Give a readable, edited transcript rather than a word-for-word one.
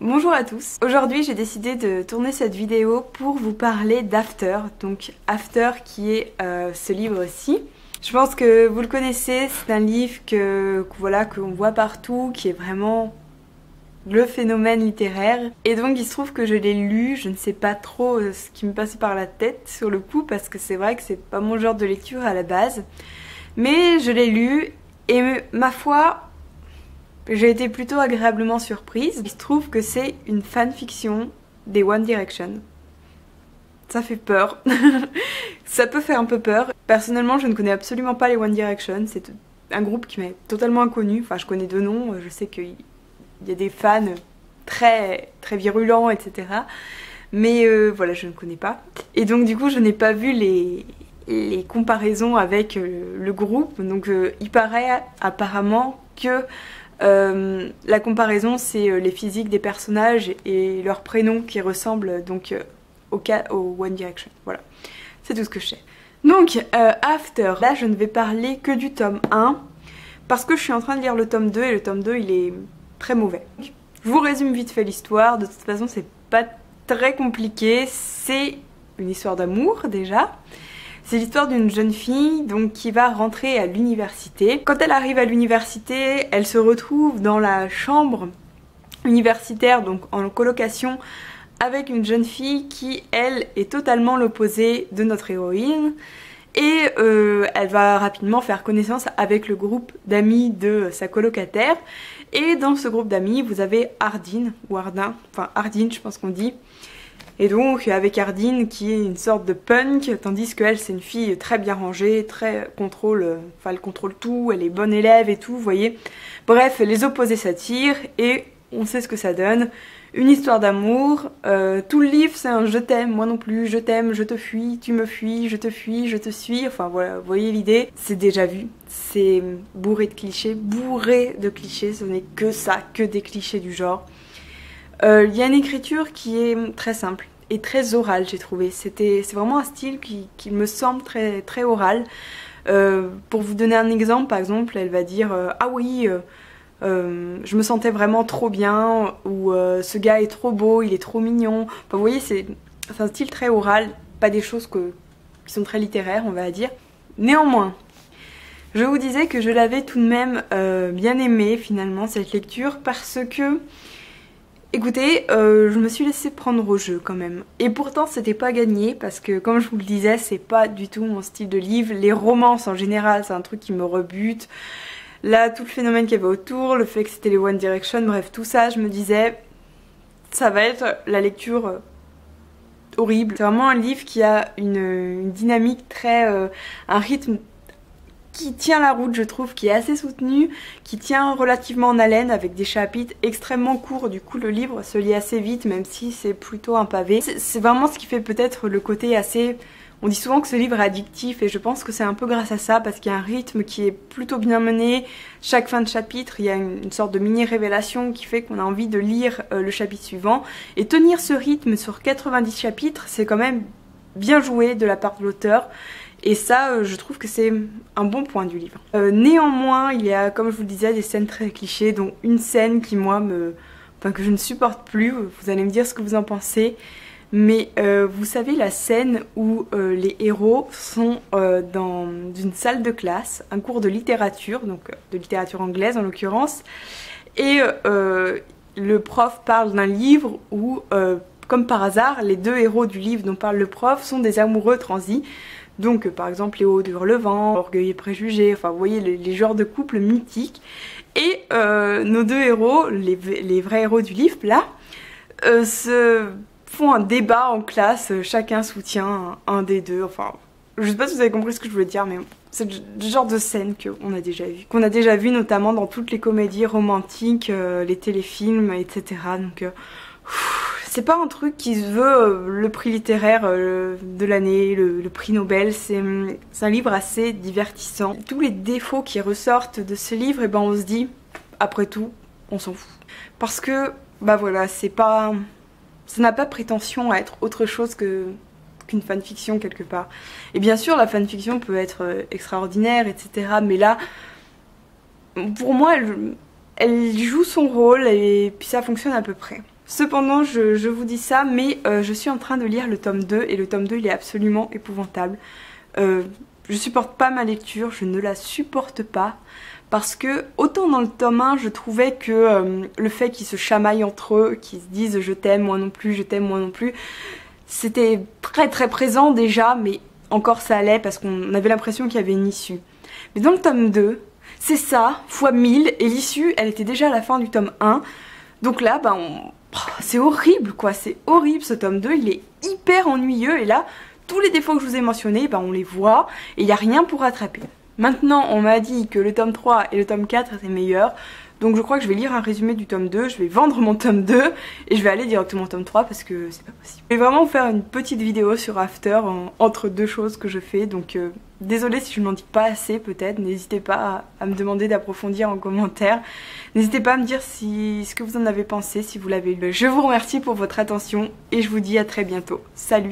Bonjour à tous. Aujourd'hui j'ai décidé de tourner cette vidéo pour vous parler d'After. Donc After qui est ce livre-ci. Je pense que vous le connaissez, c'est un livre qu'on voit partout, qui est vraiment le phénomène littéraire. Et donc il se trouve que je l'ai lu, je ne sais pas trop ce qui me passait par la tête sur le coup parce que c'est vrai que c'est pas mon genre de lecture à la base. Mais je l'ai lu et ma foi, j'ai été plutôt agréablement surprise. Il se trouve que c'est une fanfiction des One Direction. Ça fait peur. Ça peut faire un peu peur. Personnellement, je ne connais absolument pas les One Direction. C'est un groupe qui m'est totalement inconnu. Enfin, je connais deux noms. Je sais qu'il y a des fans très virulents, etc. Mais voilà, je ne connais pas. Et donc, du coup, je n'ai pas vu les comparaisons avec le groupe. Donc, il paraît apparemment que la comparaison, c'est les physiques des personnages et leurs prénoms qui ressemblent donc au One Direction. Voilà, c'est tout ce que je sais. Donc, After, là je ne vais parler que du tome 1 parce que je suis en train de lire le tome 2 et le tome 2 il est très mauvais. Je vous résume vite fait l'histoire, de toute façon c'est pas très compliqué, c'est une histoire d'amour déjà. C'est l'histoire d'une jeune fille donc, qui va rentrer à l'université. Quand elle arrive à l'université, elle se retrouve dans la chambre universitaire, donc en colocation, avec une jeune fille qui, elle, est totalement l'opposé de notre héroïne. Et elle va rapidement faire connaissance avec le groupe d'amis de sa colocataire. Et dans ce groupe d'amis, vous avez Ardine, ou Ardin, enfin Ardine je pense qu'on dit. Et donc avec Ardine qui est une sorte de punk, tandis qu'elle c'est une fille très bien rangée, elle contrôle tout, elle est bonne élève et tout, vous voyez. Bref, les opposés s'attirent et on sait ce que ça donne. Une histoire d'amour, tout le livre c'est un je t'aime, moi non plus, je t'aime, je te fuis, tu me fuis, je te fuis, je te suis, enfin voilà, vous voyez l'idée. C'est déjà vu, c'est bourré de clichés, ce n'est que ça, que des clichés du genre. Il y a une écriture qui est très simple et très orale, j'ai trouvé. C'est vraiment un style qui me semble très oral. Pour vous donner un exemple, par exemple, elle va dire ah oui, je me sentais vraiment trop bien, ou ce gars est trop beau, il est trop mignon. Enfin, vous voyez, c'est un style très oral, pas des choses qui sont très littéraires, on va dire. Néanmoins, je vous disais que je l'avais tout de même bien aimé finalement cette lecture parce que écoutez, je me suis laissée prendre au jeu quand même. Et pourtant c'était pas gagné parce que comme je vous le disais, c'est pas du tout mon style de livre. Les romances en général, c'est un truc qui me rebute. Là, tout le phénomène qu'il y avait autour, le fait que c'était les One Direction, bref, tout ça, je me disais, ça va être la lecture horrible. C'est vraiment un livre qui a une dynamique un rythme qui tient la route, je trouve, qui est assez soutenu, qui tient relativement en haleine avec des chapitres extrêmement courts. Du coup, le livre se lit assez vite, même si c'est plutôt un pavé. C'est vraiment ce qui fait peut-être le côté assez... On dit souvent que ce livre est addictif et je pense que c'est un peu grâce à ça parce qu'il y a un rythme qui est plutôt bien mené. Chaque fin de chapitre, il y a une sorte de mini-révélation qui fait qu'on a envie de lire le chapitre suivant. Et tenir ce rythme sur 90 chapitres, c'est quand même bien joué de la part de l'auteur. Et ça, je trouve que c'est un bon point du livre. Néanmoins, il y a, comme je vous le disais, des scènes très clichés, dont une scène qui, moi, que je ne supporte plus. Vous allez me dire ce que vous en pensez. Mais vous savez la scène où les héros sont dans une salle de classe, un cours de littérature, donc de littérature anglaise en l'occurrence, et le prof parle d'un livre où, comme par hasard, les deux héros du livre dont parle le prof sont des amoureux transis. Donc par exemple Léo de Hurlevent, Orgueil et Préjugés, enfin vous voyez les genres de couples mythiques. Et nos deux héros, les vrais héros du livre là, se font un débat en classe, chacun soutient un des deux, enfin je sais pas si vous avez compris ce que je voulais dire mais c'est le genre de scène qu'on a déjà vu notamment dans toutes les comédies romantiques, les téléfilms, etc. Donc c'est pas un truc qui se veut le prix littéraire de l'année, le prix Nobel, c'est un livre assez divertissant. Tous les défauts qui ressortent de ce livre, et ben on se dit, après tout, on s'en fout. Parce que, bah voilà, ça n'a pas prétention à être autre chose qu'une fanfiction quelque part. Et bien sûr, la fanfiction peut être extraordinaire, etc. Mais là, pour moi, elle joue son rôle et puis ça fonctionne à peu près. Cependant, je vous dis ça, mais je suis en train de lire le tome 2 et le tome 2 il est absolument épouvantable. Je supporte pas ma lecture, je ne la supporte pas. Parce que autant dans le tome 1 je trouvais que le fait qu'ils se chamaillent entre eux, qu'ils se disent je t'aime moi non plus, je t'aime moi non plus, c'était très présent déjà, mais encore ça allait parce qu'on avait l'impression qu'il y avait une issue. Mais dans le tome 2, c'est ça, fois 1000, et l'issue elle était déjà à la fin du tome 1. Donc là bah c'est horrible quoi, c'est horrible ce tome 2, il est hyper ennuyeux et là tous les défauts que je vous ai mentionnés, bah, on les voit et il n'y a rien pour rattraper. Maintenant, on m'a dit que le tome 3 et le tome 4 étaient meilleurs, donc je crois que je vais lire un résumé du tome 2, je vais vendre mon tome 2 et je vais aller directement au tome 3 parce que c'est pas possible. Je vais vraiment faire une petite vidéo sur After entre deux choses que je fais, donc désolée si je n'en dis pas assez peut-être, n'hésitez pas à me demander d'approfondir en commentaire, n'hésitez pas à me dire ce que vous en avez pensé, si vous l'avez lu. Je vous remercie pour votre attention et je vous dis à très bientôt. Salut!